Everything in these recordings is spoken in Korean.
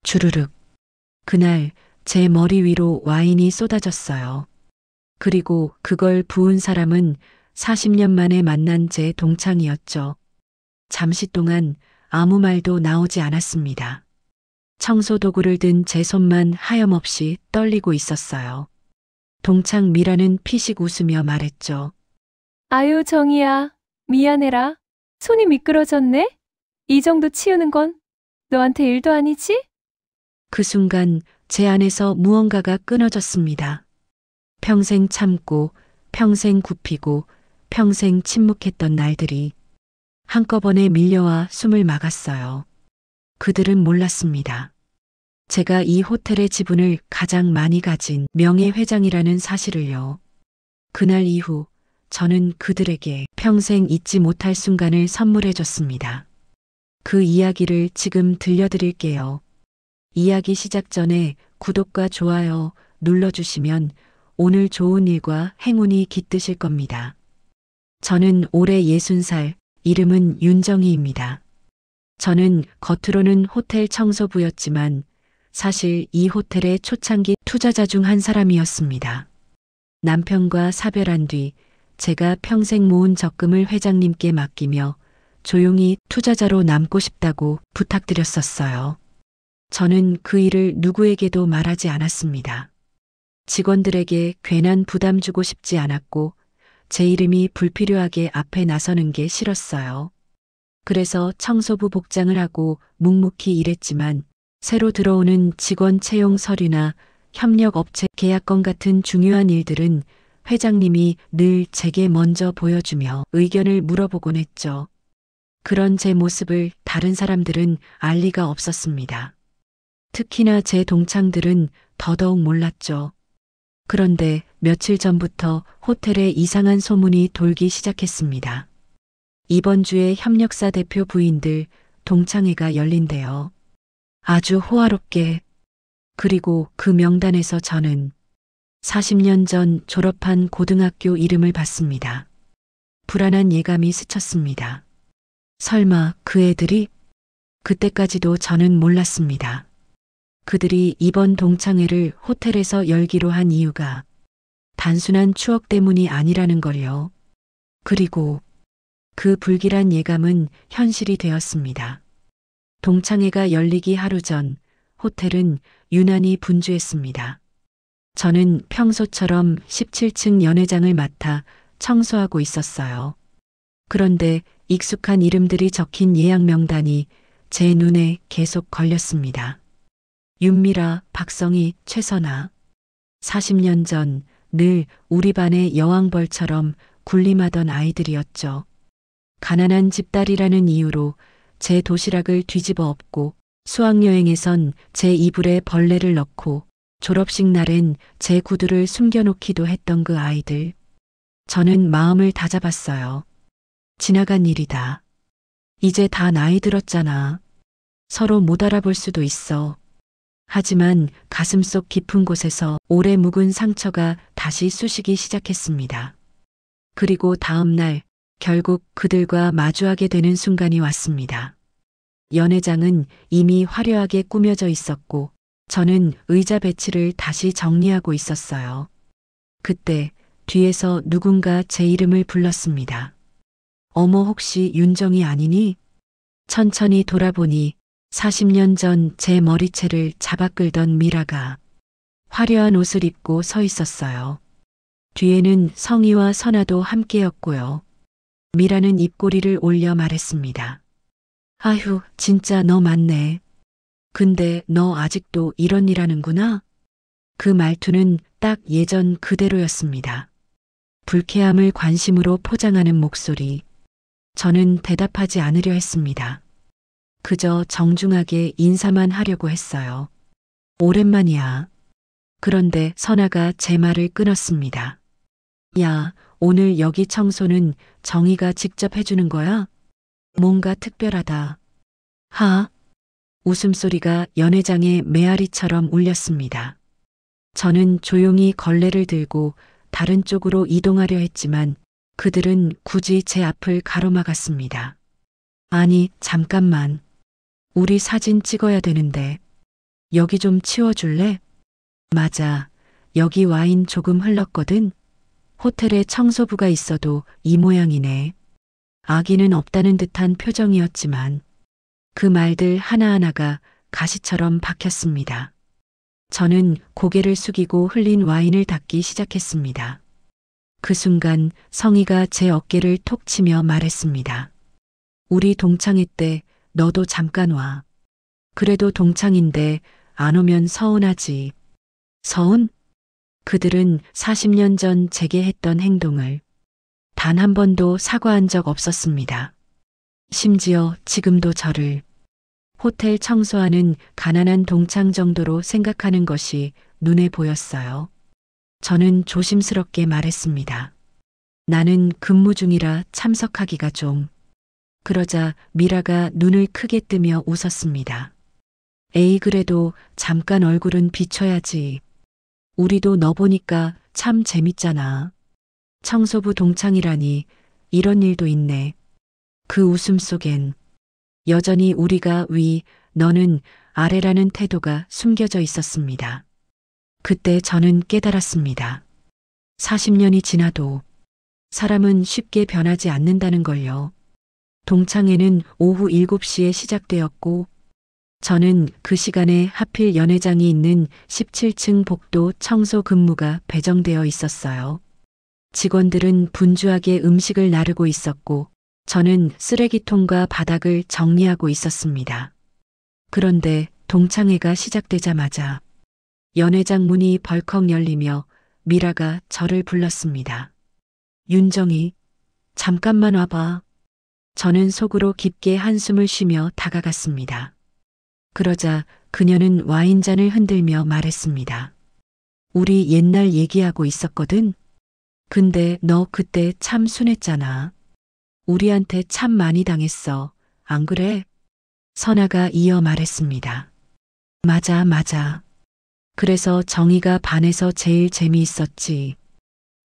주르륵. 그날 제 머리 위로 와인이 쏟아졌어요. 그리고 그걸 부은 사람은 40년 만에 만난 제 동창이었죠. 잠시 동안 아무 말도 나오지 않았습니다. 청소 도구를 든 제 손만 하염없이 떨리고 있었어요. 동창 미라는 피식 웃으며 말했죠. 아유, 정이야. 미안해라. 손이 미끄러졌네? 이 정도 치우는 건 너한테 일도 아니지? 그 순간 제 안에서 무언가가 끊어졌습니다. 평생 참고, 평생 굽히고, 평생 침묵했던 날들이 한꺼번에 밀려와 숨을 막았어요. 그들은 몰랐습니다. 제가 이 호텔의 지분을 가장 많이 가진 명예회장이라는 사실을요. 그날 이후 저는 그들에게 평생 잊지 못할 순간을 선물해줬습니다. 그 이야기를 지금 들려드릴게요. 이야기 시작 전에 구독과 좋아요 눌러주시면 오늘 좋은 일과 행운이 깃드실 겁니다. 저는 올해 60살, 이름은 윤정희입니다. 저는 겉으로는 호텔 청소부였지만 사실 이 호텔의 초창기 투자자 중 한 사람이었습니다. 남편과 사별한 뒤 제가 평생 모은 적금을 회장님께 맡기며 조용히 투자자로 남고 싶다고 부탁드렸었어요. 저는 그 일을 누구에게도 말하지 않았습니다. 직원들에게 괜한 부담 주고 싶지 않았고 제 이름이 불필요하게 앞에 나서는 게 싫었어요. 그래서 청소부 복장을 하고 묵묵히 일했지만 새로 들어오는 직원 채용 서류나 협력업체 계약건 같은 중요한 일들은 회장님이 늘 제게 먼저 보여주며 의견을 물어보곤 했죠. 그런 제 모습을 다른 사람들은 알 리가 없었습니다. 특히나 제 동창들은 더더욱 몰랐죠. 그런데 며칠 전부터 호텔에 이상한 소문이 돌기 시작했습니다. 이번 주에 협력사 대표 부인들 동창회가 열린대요. 아주 호화롭게. 그리고 그 명단에서 저는 40년 전 졸업한 고등학교 이름을 봤습니다. 불안한 예감이 스쳤습니다. 설마 그 애들이? 그때까지도 저는 몰랐습니다. 그들이 이번 동창회를 호텔에서 열기로 한 이유가 단순한 추억 때문이 아니라는 걸요. 그리고 그 불길한 예감은 현실이 되었습니다. 동창회가 열리기 하루 전 호텔은 유난히 분주했습니다. 저는 평소처럼 17층 연회장을 맡아 청소하고 있었어요. 그런데 익숙한 이름들이 적힌 예약 명단이 제 눈에 계속 걸렸습니다. 윤미라, 박성희, 최선아. 40년 전 늘 우리 반의 여왕벌처럼 군림하던 아이들이었죠. 가난한 집딸이라는 이유로 제 도시락을 뒤집어 엎고 수학여행에선 제 이불에 벌레를 넣고 졸업식 날엔 제 구두를 숨겨놓기도 했던 그 아이들. 저는 마음을 다잡았어요. 지나간 일이다. 이제 다 나이 들었잖아. 서로 못 알아볼 수도 있어. 하지만 가슴속 깊은 곳에서 오래 묵은 상처가 다시 쑤시기 시작했습니다. 그리고 다음 날 결국 그들과 마주하게 되는 순간이 왔습니다. 연회장은 이미 화려하게 꾸며져 있었고 저는 의자 배치를 다시 정리하고 있었어요. 그때 뒤에서 누군가 제 이름을 불렀습니다. 어머, 혹시 윤정이 아니니? 천천히 돌아보니 40년 전 제 머리채를 잡아 끌던 미라가 화려한 옷을 입고 서 있었어요. 뒤에는 성희와 선아도 함께였고요. 미라는 입꼬리를 올려 말했습니다. 아휴, 진짜 너 맞네. 근데 너 아직도 이런 일 하는구나? 그 말투는 딱 예전 그대로였습니다. 불쾌함을 관심으로 포장하는 목소리. 저는 대답하지 않으려 했습니다. 그저 정중하게 인사만 하려고 했어요. 오랜만이야. 그런데 선아가 제 말을 끊었습니다. 야, 오늘 여기 청소는 정희가 직접 해주는 거야? 뭔가 특별하다. 하? 웃음소리가 연회장의 메아리처럼 울렸습니다. 저는 조용히 걸레를 들고 다른 쪽으로 이동하려 했지만 그들은 굳이 제 앞을 가로막았습니다. 아니, 잠깐만. 우리 사진 찍어야 되는데. 여기 좀 치워줄래? 맞아. 여기 와인 조금 흘렀거든. 호텔에 청소부가 있어도 이 모양이네. 아기는 없다는 듯한 표정이었지만 그 말들 하나하나가 가시처럼 박혔습니다. 저는 고개를 숙이고 흘린 와인을 닦기 시작했습니다. 그 순간 성희가 제 어깨를 톡 치며 말했습니다. 우리 동창회 때 너도 잠깐 와. 그래도 동창인데 안 오면 서운하지. 서운? 그들은 40년 전 제게 했던 행동을 단 한 번도 사과한 적 없었습니다. 심지어 지금도 저를 호텔 청소하는 가난한 동창 정도로 생각하는 것이 눈에 보였어요. 저는 조심스럽게 말했습니다. 나는 근무 중이라 참석하기가 좀. 그러자 미라가 눈을 크게 뜨며 웃었습니다. 에이, 그래도 잠깐 얼굴은 비춰야지. 우리도 너 보니까 참 재밌잖아. 청소부 동창이라니 이런 일도 있네. 그 웃음 속엔 여전히 우리가 위, 너는 아래라는 태도가 숨겨져 있었습니다. 그때 저는 깨달았습니다. 40년이 지나도 사람은 쉽게 변하지 않는다는 걸요. 동창회는 오후 7시에 시작되었고 저는 그 시간에 하필 연회장이 있는 17층 복도 청소 근무가 배정되어 있었어요. 직원들은 분주하게 음식을 나르고 있었고 저는 쓰레기통과 바닥을 정리하고 있었습니다. 그런데 동창회가 시작되자마자 연회장 문이 벌컥 열리며 미라가 저를 불렀습니다. 윤정희, 잠깐만 와봐. 저는 속으로 깊게 한숨을 쉬며 다가갔습니다. 그러자 그녀는 와인잔을 흔들며 말했습니다. 우리 옛날 얘기하고 있었거든. 근데 너 그때 참 순했잖아. 우리한테 참 많이 당했어. 안 그래? 선아가 이어 말했습니다. 맞아, 맞아. 그래서 정희가 반에서 제일 재미있었지.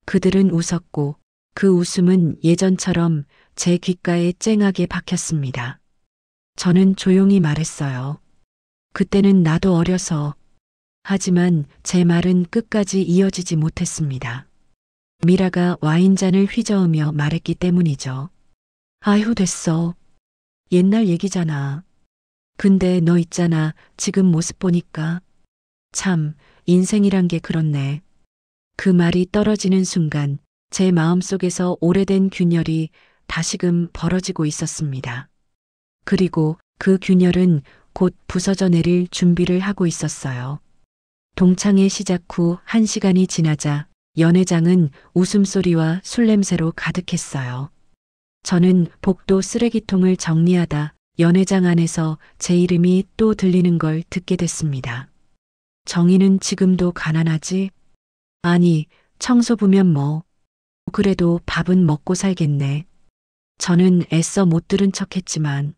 그들은 웃었고 그 웃음은 예전처럼 제 귓가에 쨍하게 박혔습니다. 저는 조용히 말했어요. 그때는 나도 어려서. 하지만 제 말은 끝까지 이어지지 못했습니다. 미라가 와인잔을 휘저으며 말했기 때문이죠. 아휴, 됐어. 옛날 얘기잖아. 근데 너 있잖아. 지금 모습 보니까. 참, 인생이란 게 그렇네. 그 말이 떨어지는 순간 제 마음속에서 오래된 균열이 다시금 벌어지고 있었습니다. 그리고 그 균열은 곧 부서져 내릴 준비를 하고 있었어요. 동창회 시작 후 1시간이 지나자 연회장은 웃음소리와 술냄새로 가득했어요. 저는 복도 쓰레기통을 정리하다 연회장 안에서 제 이름이 또 들리는 걸 듣게 됐습니다. 정희는 지금도 가난하지? 아니, 청소부면 뭐. 그래도 밥은 먹고 살겠네. 저는 애써 못 들은 척했지만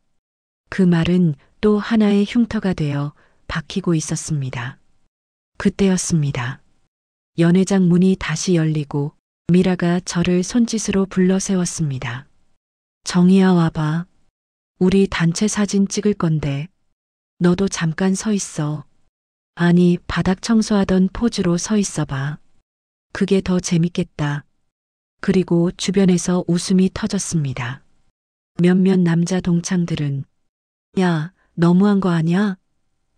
그 말은 또 하나의 흉터가 되어 박히고 있었습니다. 그때였습니다. 연회장 문이 다시 열리고 미라가 저를 손짓으로 불러 세웠습니다. 정희야, 와봐. 우리 단체 사진 찍을 건데 너도 잠깐 서 있어. 아니, 바닥 청소하던 포즈로 서 있어봐. 그게 더 재밌겠다. 그리고 주변에서 웃음이 터졌습니다. 몇몇 남자 동창들은 야, 너무한 거 아냐?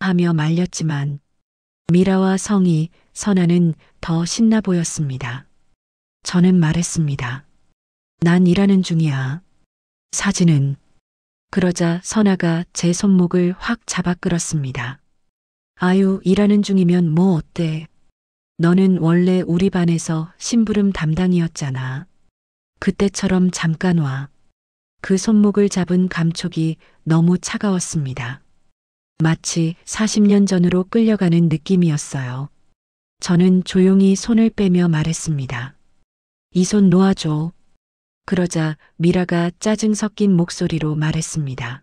하며 말렸지만 미라와 성희, 선아는 더 신나 보였습니다. 저는 말했습니다. 난 일하는 중이야. 사진은. 그러자 선아가 제 손목을 확 잡아 끌었습니다. 아유, 일하는 중이면 뭐 어때? 너는 원래 우리 반에서 심부름 담당이었잖아. 그때처럼 잠깐 와. 그 손목을 잡은 감촉이 너무 차가웠습니다. 마치 40년 전으로 끌려가는 느낌이었어요. 저는 조용히 손을 빼며 말했습니다. 이 손 놓아줘. 그러자 미라가 짜증 섞인 목소리로 말했습니다.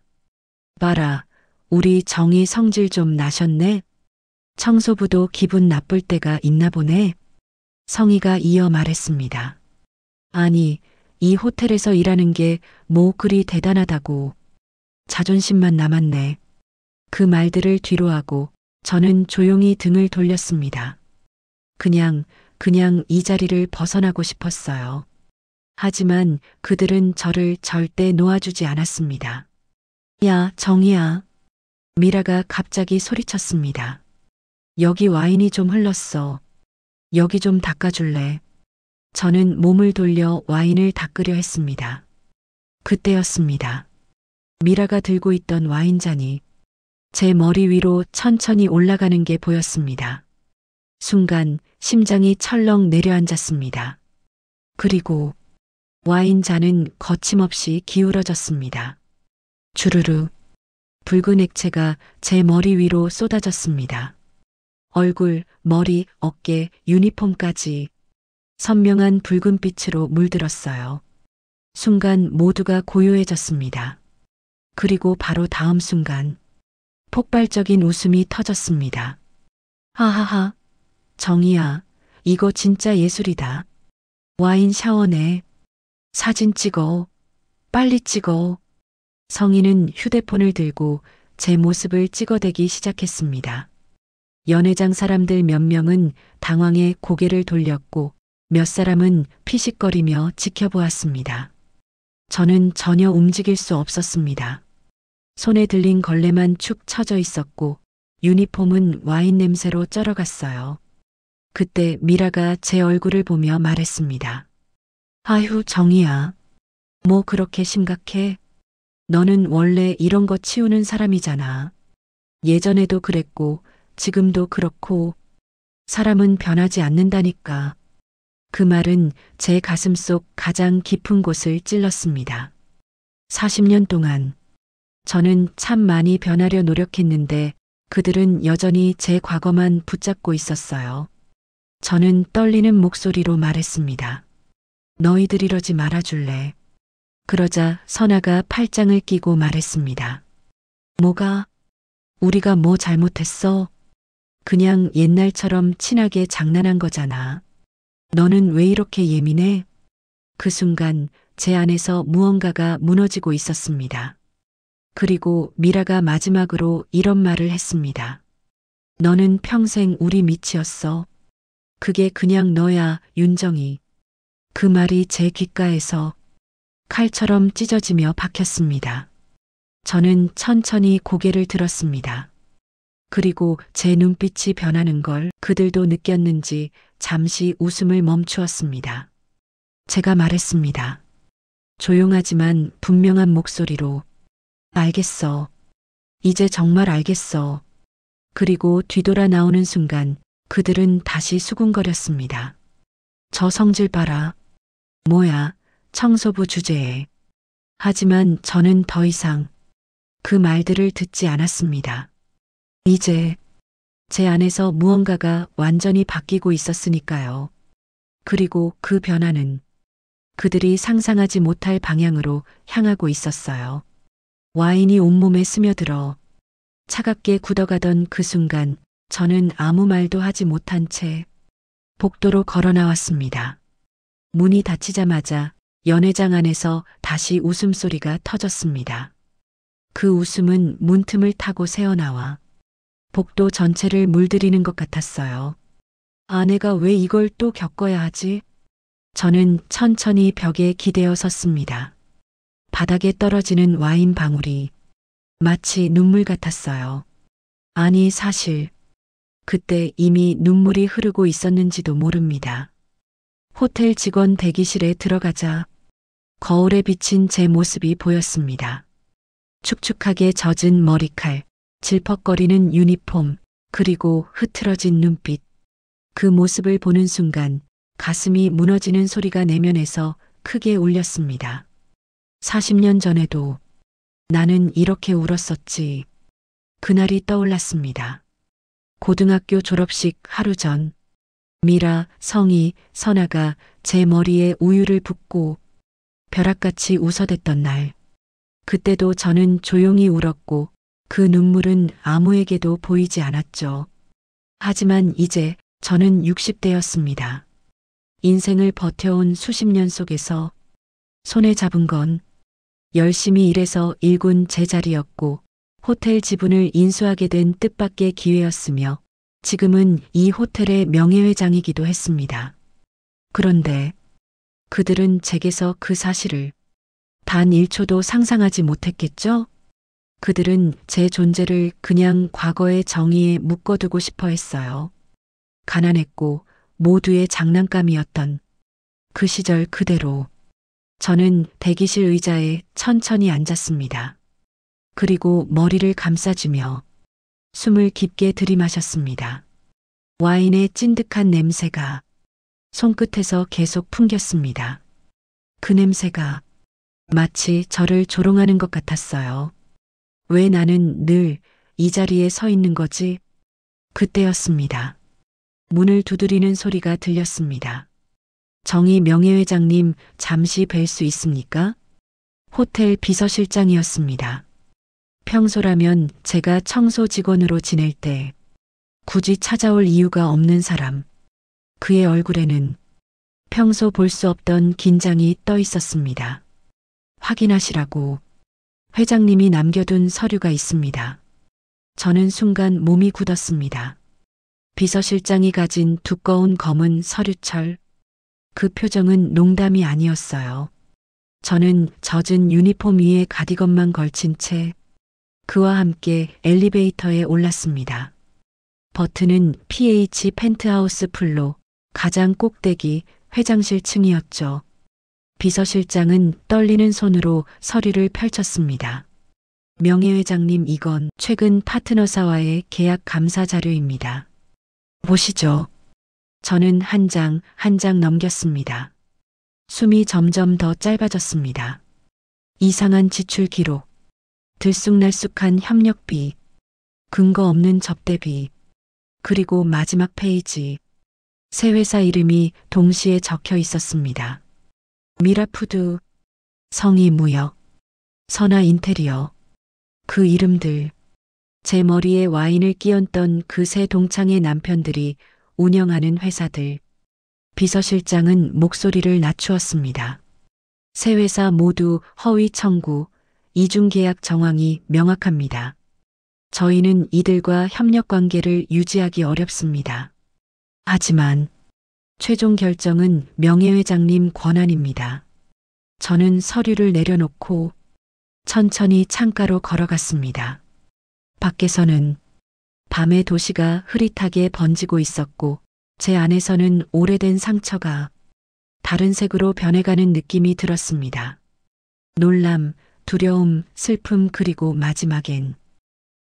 봐라, 우리 정희 성질 좀 나셨네? 청소부도 기분 나쁠 때가 있나 보네. 성희가 이어 말했습니다. 아니, 이 호텔에서 일하는 게 뭐 그리 대단하다고. 자존심만 남았네. 그 말들을 뒤로하고 저는 조용히 등을 돌렸습니다. 그냥 이 자리를 벗어나고 싶었어요. 하지만 그들은 저를 절대 놓아주지 않았습니다. 야, 정희야. 미라가 갑자기 소리쳤습니다. 여기 와인이 좀 흘렀어. 여기 좀 닦아줄래? 저는 몸을 돌려 와인을 닦으려 했습니다. 그때였습니다. 미라가 들고 있던 와인잔이 제 머리 위로 천천히 올라가는 게 보였습니다. 순간 심장이 철렁 내려앉았습니다. 그리고 와인잔은 거침없이 기울어졌습니다. 주르르 붉은 액체가 제 머리 위로 쏟아졌습니다. 얼굴, 머리, 어깨, 유니폼까지 선명한 붉은빛으로 물들었어요. 순간 모두가 고요해졌습니다. 그리고 바로 다음 순간 폭발적인 웃음이 터졌습니다. 하하하, 정희야, 이거 진짜 예술이다. 와인 샤워네. 사진 찍어. 빨리 찍어. 성희는 휴대폰을 들고 제 모습을 찍어대기 시작했습니다. 연회장 사람들 몇 명은 당황해 고개를 돌렸고 몇 사람은 피식거리며 지켜보았습니다. 저는 전혀 움직일 수 없었습니다. 손에 들린 걸레만 축 처져 있었고 유니폼은 와인 냄새로 쩔어갔어요. 그때 미라가 제 얼굴을 보며 말했습니다. 아휴, 정희야. 뭐 그렇게 심각해? 너는 원래 이런 거 치우는 사람이잖아. 예전에도 그랬고 지금도 그렇고 사람은 변하지 않는다니까. 그 말은 제 가슴 속 가장 깊은 곳을 찔렀습니다. 40년 동안 저는 참 많이 변하려 노력했는데 그들은 여전히 제 과거만 붙잡고 있었어요. 저는 떨리는 목소리로 말했습니다. 너희들 이러지 말아줄래? 그러자 선아가 팔짱을 끼고 말했습니다. 뭐가? 우리가 뭐 잘못했어? 그냥 옛날처럼 친하게 장난한 거잖아. 너는 왜 이렇게 예민해? 그 순간 제 안에서 무언가가 무너지고 있었습니다. 그리고 미라가 마지막으로 이런 말을 했습니다. 너는 평생 우리 밑이었어. 그게 그냥 너야, 윤정이. 그 말이 제 귓가에서 칼처럼 찢어지며 박혔습니다. 저는 천천히 고개를 들었습니다. 그리고 제 눈빛이 변하는 걸 그들도 느꼈는지 잠시 웃음을 멈추었습니다. 제가 말했습니다. 조용하지만 분명한 목소리로 알겠어. 이제 정말 알겠어. 그리고 뒤돌아 나오는 순간 그들은 다시 수군거렸습니다. 저 성질 봐라. 뭐야, 청소부 주제에. 하지만 저는 더 이상 그 말들을 듣지 않았습니다. 이제 제 안에서 무언가가 완전히 바뀌고 있었으니까요. 그리고 그 변화는 그들이 상상하지 못할 방향으로 향하고 있었어요. 와인이 온몸에 스며들어 차갑게 굳어가던 그 순간 저는 아무 말도 하지 못한 채 복도로 걸어 나왔습니다. 문이 닫히자마자 연회장 안에서 다시 웃음소리가 터졌습니다. 그 웃음은 문틈을 타고 새어나와 복도 전체를 물들이는 것 같았어요. 아내가 왜 이걸 또 겪어야 하지? 저는 천천히 벽에 기대어 섰습니다. 바닥에 떨어지는 와인 방울이 마치 눈물 같았어요. 아니, 사실 그때 이미 눈물이 흐르고 있었는지도 모릅니다. 호텔 직원 대기실에 들어가자 거울에 비친 제 모습이 보였습니다. 축축하게 젖은 머리칼, 질퍽거리는 유니폼, 그리고 흐트러진 눈빛. 그 모습을 보는 순간 가슴이 무너지는 소리가 내면에서 크게 울렸습니다. 40년 전에도 나는 이렇게 울었었지. 그날이 떠올랐습니다. 고등학교 졸업식 하루 전, 미라, 성희, 선아가 제 머리에 우유를 붓고 벼락같이 웃어댔던 날. 그때도 저는 조용히 울었고 그 눈물은 아무에게도 보이지 않았죠. 하지만 이제 저는 60대였습니다. 인생을 버텨온 수십 년 속에서 손에 잡은 건 열심히 일해서 일군 제자리였고 호텔 지분을 인수하게 된 뜻밖의 기회였으며 지금은 이 호텔의 명예회장이기도 했습니다. 그런데 그들은 제게서 그 사실을 단 1초도 상상하지 못했겠죠? 그들은 제 존재를 그냥 과거의 정의에 묶어두고 싶어 했어요. 가난했고 모두의 장난감이었던 그 시절 그대로 저는 대기실 의자에 천천히 앉았습니다. 그리고 머리를 감싸주며 숨을 깊게 들이마셨습니다. 와인의 찐득한 냄새가 손끝에서 계속 풍겼습니다. 그 냄새가 마치 저를 조롱하는 것 같았어요. 왜 나는 늘 이 자리에 서 있는 거지? 그때였습니다. 문을 두드리는 소리가 들렸습니다. 정희 명예회장님, 잠시 뵐 수 있습니까? 호텔 비서실장이었습니다. 평소라면 제가 청소 직원으로 지낼 때 굳이 찾아올 이유가 없는 사람. 그의 얼굴에는 평소 볼 수 없던 긴장이 떠 있었습니다. 확인하시라고 회장님이 남겨둔 서류가 있습니다. 저는 순간 몸이 굳었습니다. 비서실장이 가진 두꺼운 검은 서류철. 그 표정은 농담이 아니었어요. 저는 젖은 유니폼 위에 가디건만 걸친 채 그와 함께 엘리베이터에 올랐습니다. 버튼은 PH 펜트하우스 플로 가장 꼭대기 회장실 층이었죠. 비서실장은 떨리는 손으로 서류를 펼쳤습니다. 명예회장님, 이건 최근 파트너사와의 계약 감사 자료입니다. 보시죠. 저는 한 장 한 장 넘겼습니다. 숨이 점점 더 짧아졌습니다. 이상한 지출 기록, 들쑥날쑥한 협력비, 근거 없는 접대비, 그리고 마지막 페이지. 세 회사 이름이 동시에 적혀 있었습니다. 미라푸드, 성희무역, 선화인테리어. 그 이름들. 제 머리에 와인을 끼얹던 그 세 동창의 남편들이 운영하는 회사들. 비서실장은 목소리를 낮추었습니다. 세 회사 모두 허위 청구, 이중계약 정황이 명확합니다. 저희는 이들과 협력 관계를 유지하기 어렵습니다. 하지만 최종 결정은 명예회장님 권한입니다. 저는 서류를 내려놓고 천천히 창가로 걸어갔습니다. 밖에서는 밤의 도시가 흐릿하게 번지고 있었고 제 안에서는 오래된 상처가 다른 색으로 변해가는 느낌이 들었습니다. 놀람, 두려움, 슬픔, 그리고 마지막엔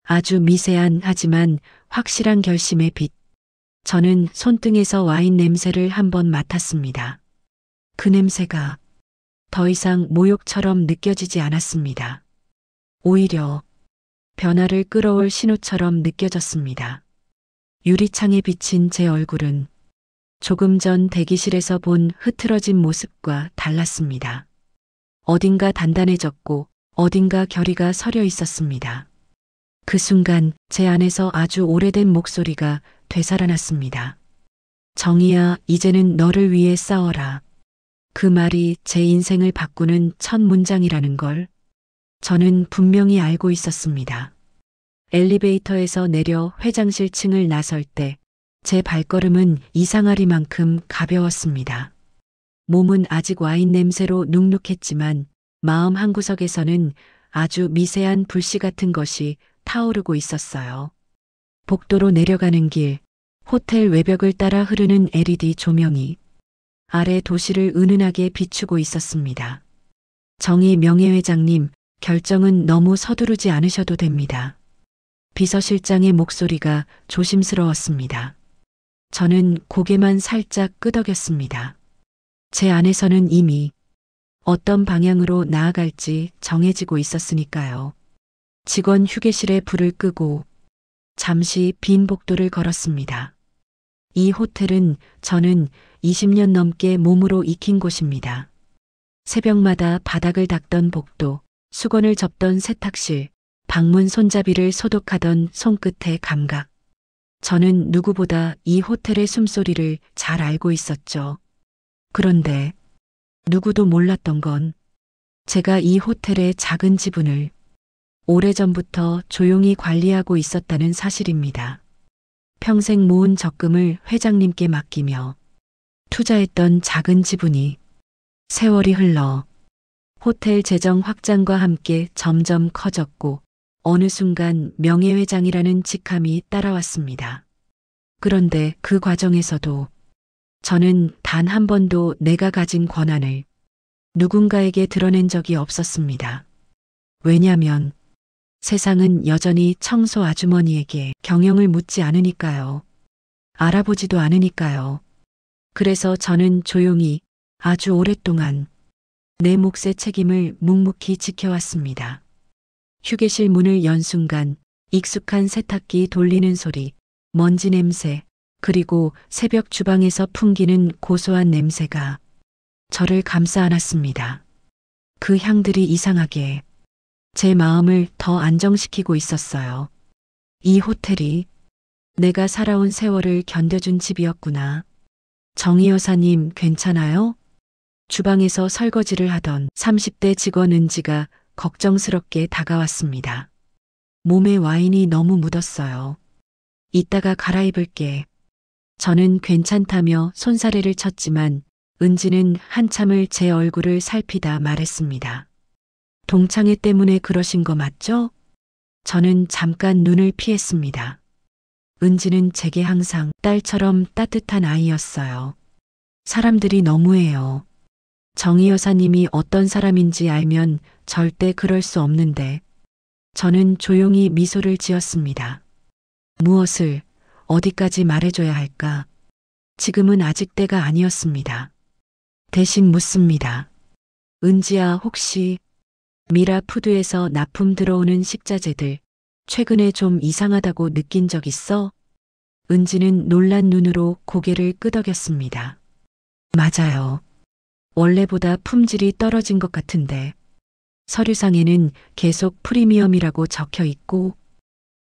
아주 미세한 하지만 확실한 결심의 빛. 저는 손등에서 와인 냄새를 한번 맡았습니다. 그 냄새가 더 이상 모욕처럼 느껴지지 않았습니다. 오히려 변화를 끌어올 신호처럼 느껴졌습니다. 유리창에 비친 제 얼굴은 조금 전 대기실에서 본 흐트러진 모습과 달랐습니다. 어딘가 단단해졌고 어딘가 결의가 서려 있었습니다. 그 순간 제 안에서 아주 오래된 목소리가 되살아났습니다. 정희야, 이제는 너를 위해 싸워라. 그 말이 제 인생을 바꾸는 첫 문장이라는 걸 저는 분명히 알고 있었습니다. 엘리베이터에서 내려 회장실 층을 나설 때 제 발걸음은 이상하리만큼 가벼웠습니다. 몸은 아직 와인 냄새로 눅눅했지만 마음 한구석에서는 아주 미세한 불씨 같은 것이 타오르고 있었어요. 복도로 내려가는 길, 호텔 외벽을 따라 흐르는 LED 조명이 아래 도시를 은은하게 비추고 있었습니다. 정희 명예회장님, 결정은 너무 서두르지 않으셔도 됩니다. 비서실장의 목소리가 조심스러웠습니다. 저는 고개만 살짝 끄덕였습니다. 제 안에서는 이미 어떤 방향으로 나아갈지 정해지고 있었으니까요. 직원 휴게실에 불을 끄고 잠시 빈 복도를 걸었습니다. 이 호텔은 저는 20년 넘게 몸으로 익힌 곳입니다. 새벽마다 바닥을 닦던 복도, 수건을 접던 세탁실, 방문 손잡이를 소독하던 손끝의 감각. 저는 누구보다 이 호텔의 숨소리를 잘 알고 있었죠. 그런데 누구도 몰랐던 건 제가 이 호텔의 작은 지분을 오래전부터 조용히 관리하고 있었다는 사실입니다. 평생 모은 적금을 회장님께 맡기며 투자했던 작은 지분이 세월이 흘러 호텔 재정 확장과 함께 점점 커졌고 어느 순간 명예회장이라는 직함이 따라왔습니다. 그런데 그 과정에서도 저는 단 한 번도 내가 가진 권한을 누군가에게 드러낸 적이 없었습니다. 왜냐면 세상은 여전히 청소 아주머니에게 경영을 묻지 않으니까요. 알아보지도 않으니까요. 그래서 저는 조용히 아주 오랫동안 내 몫의 책임을 묵묵히 지켜왔습니다. 휴게실 문을 연 순간 익숙한 세탁기 돌리는 소리, 먼지 냄새, 그리고 새벽 주방에서 풍기는 고소한 냄새가 저를 감싸 안았습니다. 그 향들이 이상하게 제 마음을 더 안정시키고 있었어요. 이 호텔이 내가 살아온 세월을 견뎌준 집이었구나. 정희 여사님 괜찮아요? 주방에서 설거지를 하던 30대 직원 은지가 걱정스럽게 다가왔습니다. 몸에 와인이 너무 묻었어요. 이따가 갈아입을게. 저는 괜찮다며 손사래를 쳤지만 은지는 한참을 제 얼굴을 살피다 말했습니다. 동창회 때문에 그러신 거 맞죠? 저는 잠깐 눈을 피했습니다. 은지는 제게 항상 딸처럼 따뜻한 아이였어요. 사람들이 너무해요. 정희 여사님이 어떤 사람인지 알면 절대 그럴 수 없는데 저는 조용히 미소를 지었습니다. 무엇을 어디까지 말해줘야 할까? 지금은 아직 때가 아니었습니다. 대신 묻습니다. 은지야 혹시 미라 푸드에서 납품 들어오는 식자재들 최근에 좀 이상하다고 느낀 적 있어? 은지는 놀란 눈으로 고개를 끄덕였습니다. 맞아요. 원래보다 품질이 떨어진 것 같은데 서류상에는 계속 프리미엄이라고 적혀 있고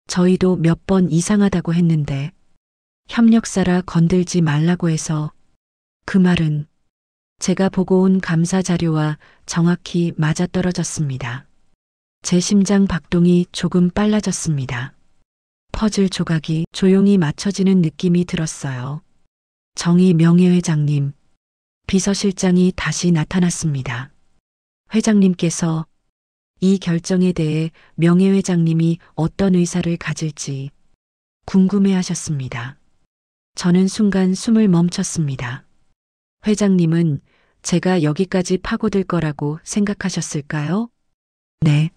저희도 몇 번 이상하다고 했는데 협력사라 건들지 말라고 해서 그 말은 제가 보고 온 감사 자료와 정확히 맞아떨어졌습니다. 제 심장 박동이 조금 빨라졌습니다. 퍼즐 조각이 조용히 맞춰지는 느낌이 들었어요. 정희 명예회장님, 비서실장이 다시 나타났습니다. 회장님께서 이 결정에 대해 명예회장님이 어떤 의사를 가질지 궁금해하셨습니다. 저는 순간 숨을 멈췄습니다. 회장님은 제가 여기까지 파고들 거라고 생각하셨을까요? 네.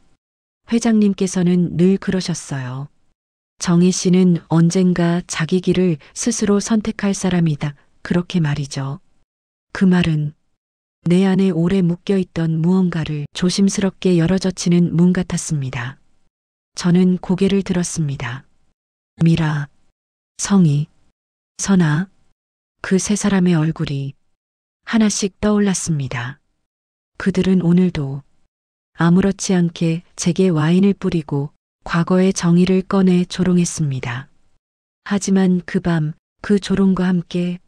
회장님께서는 늘 그러셨어요. 정희 씨는 언젠가 자기 길을 스스로 선택할 사람이다. 그렇게 말이죠. 그 말은 내 안에 오래 묶여있던 무언가를 조심스럽게 열어젖히는 문 같았습니다. 저는 고개를 들었습니다. 미라, 성희, 선아, 그 세 사람의 얼굴이 하나씩 떠올랐습니다. 그들은 오늘도 아무렇지 않게 제게 와인을 뿌리고 과거의 정의를 꺼내 조롱했습니다. 하지만 그 밤 그 조롱과 함께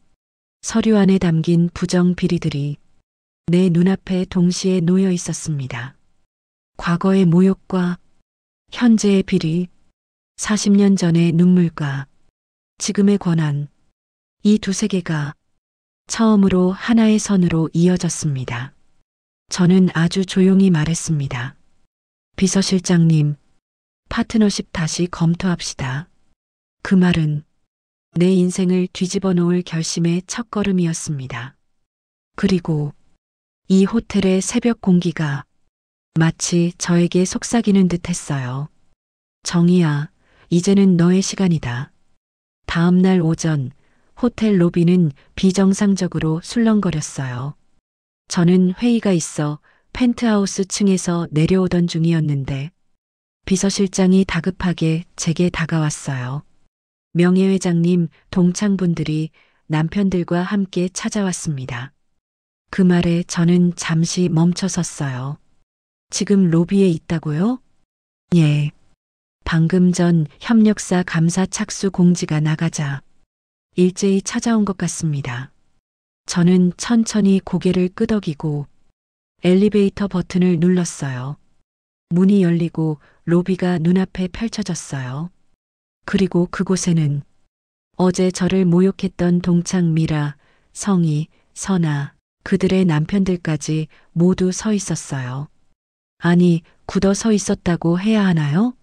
서류 안에 담긴 부정 비리들이 내 눈앞에 동시에 놓여 있었습니다. 과거의 모욕과 현재의 비리, 40년 전의 눈물과 지금의 권한, 이 두 세계가 처음으로 하나의 선으로 이어졌습니다. 저는 아주 조용히 말했습니다. 비서실장님, 파트너십 다시 검토합시다. 그 말은 내 인생을 뒤집어 놓을 결심의 첫걸음이었습니다. 그리고 이 호텔의 새벽 공기가 마치 저에게 속삭이는 듯 했어요. 정희야, 이제는 너의 시간이다. 다음 날 오전 호텔 로비는 비정상적으로 술렁거렸어요. 저는 회의가 있어 펜트하우스 층에서 내려오던 중이었는데 비서실장이 다급하게 제게 다가왔어요. 명예회장님, 동창분들이 남편들과 함께 찾아왔습니다. 그 말에 저는 잠시 멈춰 섰어요. 지금 로비에 있다고요? 예. 방금 전 협력사 감사 착수 공지가 나가자 일제히 찾아온 것 같습니다. 저는 천천히 고개를 끄덕이고 엘리베이터 버튼을 눌렀어요. 문이 열리고 로비가 눈앞에 펼쳐졌어요. 그리고 그곳에는 어제 저를 모욕했던 동창 미라, 성희, 선아, 그들의 남편들까지 모두 서 있었어요. 아니, 굳어 서 있었다고 해야 하나요?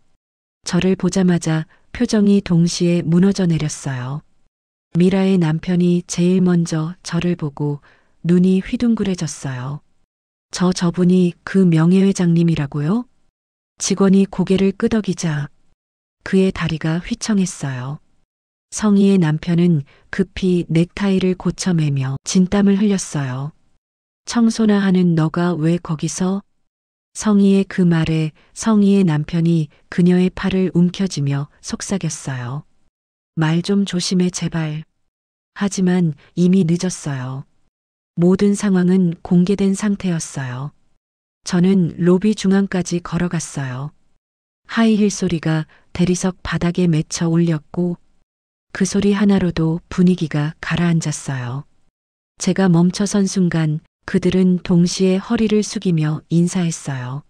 저를 보자마자 표정이 동시에 무너져 내렸어요. 미라의 남편이 제일 먼저 저를 보고 눈이 휘둥그레졌어요. 저분이 그 명예회장님이라고요? 직원이 고개를 끄덕이자 그의 다리가 휘청했어요. 성희의 남편은 급히 넥타이를 고쳐매며 진땀을 흘렸어요. 청소나 하는 너가 왜 거기서? 성희의 그 말에 성희의 남편이 그녀의 팔을 움켜쥐며 속삭였어요. 말 좀 조심해 제발. 하지만 이미 늦었어요. 모든 상황은 공개된 상태였어요. 저는 로비 중앙까지 걸어갔어요. 하이힐 소리가 대리석 바닥에 맺혀 울렸고 그 소리 하나로도 분위기가 가라앉았어요. 제가 멈춰선 순간 그들은 동시에 허리를 숙이며 인사했어요.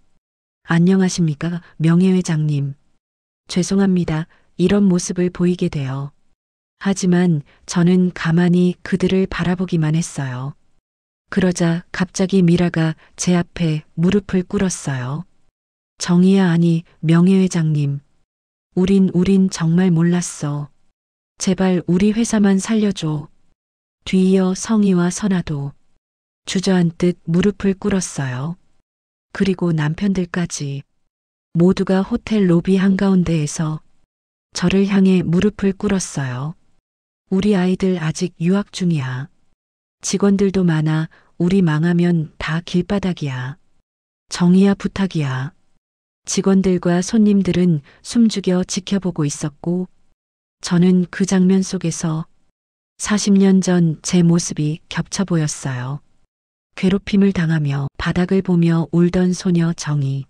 안녕하십니까, 명예회장님. 죄송합니다. 이런 모습을 보이게 되어. 하지만 저는 가만히 그들을 바라보기만 했어요. 그러자 갑자기 미라가 제 앞에 무릎을 꿇었어요. 정희야 아니, 명예회장님. 우린 정말 몰랐어. 제발 우리 회사만 살려줘. 뒤이어 성희와 선아도 주저앉듯 무릎을 꿇었어요. 그리고 남편들까지 모두가 호텔 로비 한가운데에서 저를 향해 무릎을 꿇었어요. 우리 아이들 아직 유학 중이야. 직원들도 많아. 우리 망하면 다 길바닥이야. 정희야 부탁이야. 직원들과 손님들은 숨죽여 지켜보고 있었고 저는 그 장면 속에서 40년 전 제 모습이 겹쳐 보였어요. 괴롭힘을 당하며 바닥을 보며 울던 소녀 정희.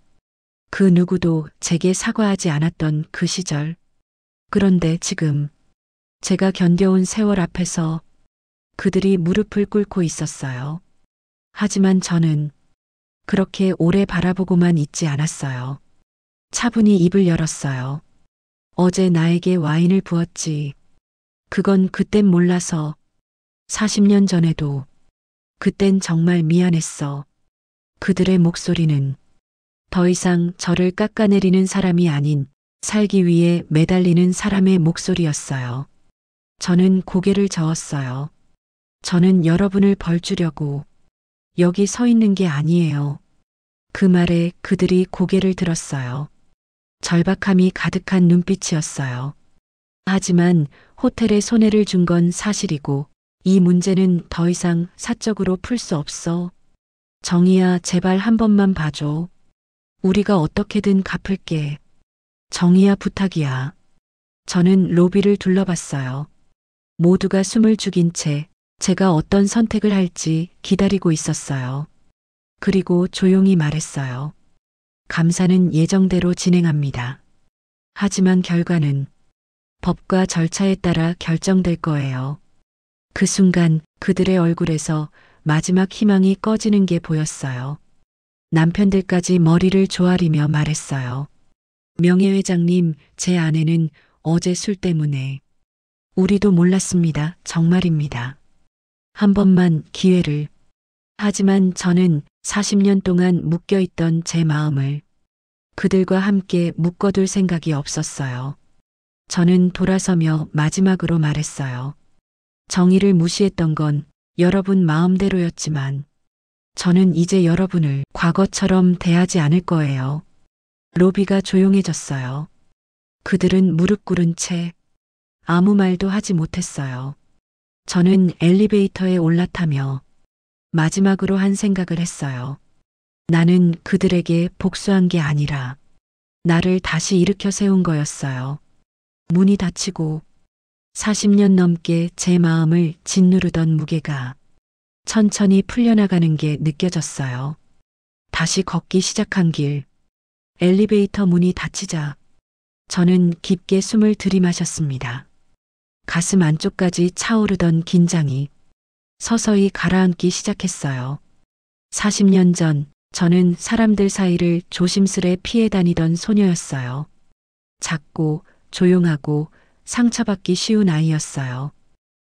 그 누구도 제게 사과하지 않았던 그 시절. 그런데 지금 제가 견뎌온 세월 앞에서 그들이 무릎을 꿇고 있었어요. 하지만 저는 그렇게 오래 바라보고만 있지 않았어요. 차분히 입을 열었어요. 어제 나에게 와인을 부었지. 그건 그땐 몰라서. 40년 전에도. 그땐 정말 미안했어. 그들의 목소리는 더 이상 저를 깎아내리는 사람이 아닌 살기 위해 매달리는 사람의 목소리였어요. 저는 고개를 저었어요. 저는 여러분을 벌주려고 여기 서 있는 게 아니에요. 그 말에 그들이 고개를 들었어요. 절박함이 가득한 눈빛이었어요. 하지만 호텔에 손해를 준 건 사실이고 이 문제는 더 이상 사적으로 풀 수 없어. 정희야 제발 한 번만 봐줘. 우리가 어떻게든 갚을게. 정희야 부탁이야. 저는 로비를 둘러봤어요. 모두가 숨을 죽인 채 제가 어떤 선택을 할지 기다리고 있었어요. 그리고 조용히 말했어요. 감사는 예정대로 진행합니다. 하지만 결과는 법과 절차에 따라 결정될 거예요. 그 순간 그들의 얼굴에서 마지막 희망이 꺼지는 게 보였어요. 남편들까지 머리를 조아리며 말했어요. 명예회장님, 제 아내는 어제 술 때문에. 우리도 몰랐습니다. 정말입니다. 한 번만 기회를. 하지만 저는 40년 동안 묶여있던 제 마음을 그들과 함께 묶어둘 생각이 없었어요. 저는 돌아서며 마지막으로 말했어요. 정의를 무시했던 건 여러분 마음대로였지만 저는 이제 여러분을 과거처럼 대하지 않을 거예요. 로비가 조용해졌어요. 그들은 무릎 꿇은 채 아무 말도 하지 못했어요. 저는 엘리베이터에 올라타며 마지막으로 한 생각을 했어요. 나는 그들에게 복수한 게 아니라 나를 다시 일으켜 세운 거였어요. 문이 닫히고 40년 넘게 제 마음을 짓누르던 무게가 천천히 풀려나가는 게 느껴졌어요. 다시 걷기 시작한 길. 엘리베이터 문이 닫히자 저는 깊게 숨을 들이마셨습니다. 가슴 안쪽까지 차오르던 긴장이 서서히 가라앉기 시작했어요. 40년 전 저는 사람들 사이를 조심스레 피해 다니던 소녀였어요. 작고 조용하고 상처받기 쉬운 아이였어요.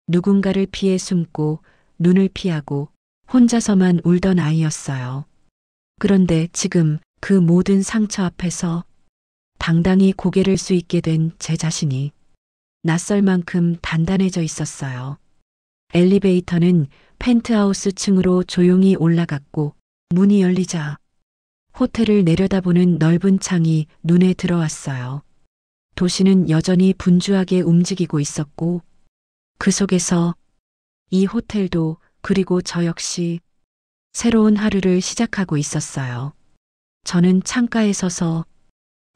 누군가를 피해 숨고 눈을 피하고 혼자서만 울던 아이였어요. 그런데 지금 그 모든 상처 앞에서 당당히 고개를 수 있게 된 제 자신이 낯설 만큼 단단해져 있었어요. 엘리베이터는 펜트하우스 층으로 조용히 올라갔고 문이 열리자 호텔을 내려다보는 넓은 창이 눈에 들어왔어요. 도시는 여전히 분주하게 움직이고 있었고 그 속에서 이 호텔도 그리고 저 역시 새로운 하루를 시작하고 있었어요. 저는 창가에 서서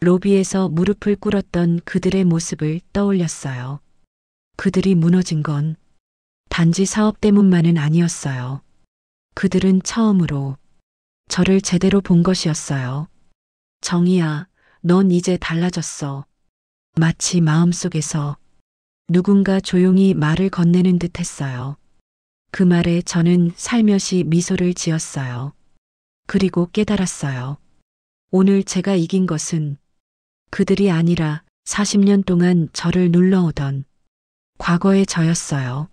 로비에서 무릎을 꿇었던 그들의 모습을 떠올렸어요. 그들이 무너진 건 단지 사업 때문만은 아니었어요. 그들은 처음으로 저를 제대로 본 것이었어요. 정희야, 넌 이제 달라졌어. 마치 마음속에서 누군가 조용히 말을 건네는 듯 했어요. 그 말에 저는 살며시 미소를 지었어요. 그리고 깨달았어요. 오늘 제가 이긴 것은 그들이 아니라 40년 동안 저를 눌러오던 과거의 저였어요.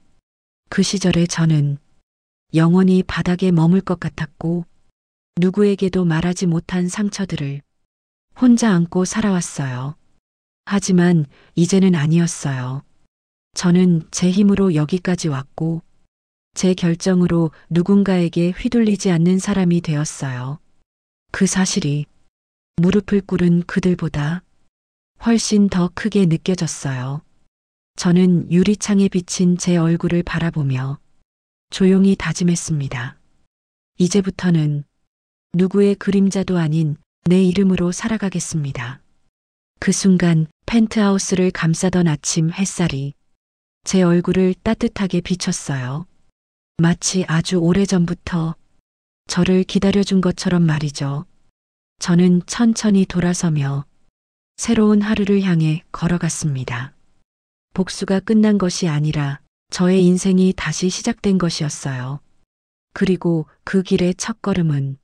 그 시절의 저는 영원히 바닥에 머물 것 같았고 누구에게도 말하지 못한 상처들을 혼자 안고 살아왔어요. 하지만 이제는 아니었어요. 저는 제 힘으로 여기까지 왔고 제 결정으로 누군가에게 휘둘리지 않는 사람이 되었어요. 그 사실이 무릎을 꿇은 그들보다 훨씬 더 크게 느껴졌어요. 저는 유리창에 비친 제 얼굴을 바라보며 조용히 다짐했습니다. 이제부터는 누구의 그림자도 아닌 내 이름으로 살아가겠습니다. 그 순간 펜트하우스를 감싸던 아침 햇살이 제 얼굴을 따뜻하게 비췄어요. 마치 아주 오래전부터 저를 기다려준 것처럼 말이죠. 저는 천천히 돌아서며 새로운 하루를 향해 걸어갔습니다. 복수가 끝난 것이 아니라 저의 인생이 다시 시작된 것이었어요. 그리고 그 길의 첫걸음은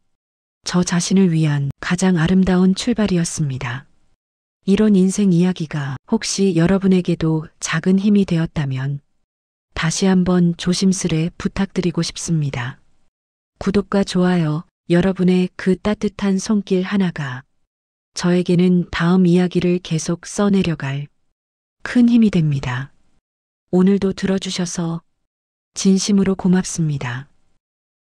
저 자신을 위한 가장 아름다운 출발이었습니다. 이런 인생 이야기가 혹시 여러분에게도 작은 힘이 되었다면 다시 한번 조심스레 부탁드리고 싶습니다. 구독과 좋아요, 여러분의 그 따뜻한 손길 하나가 저에게는 다음 이야기를 계속 써내려갈 큰 힘이 됩니다. 오늘도 들어주셔서 진심으로 고맙습니다.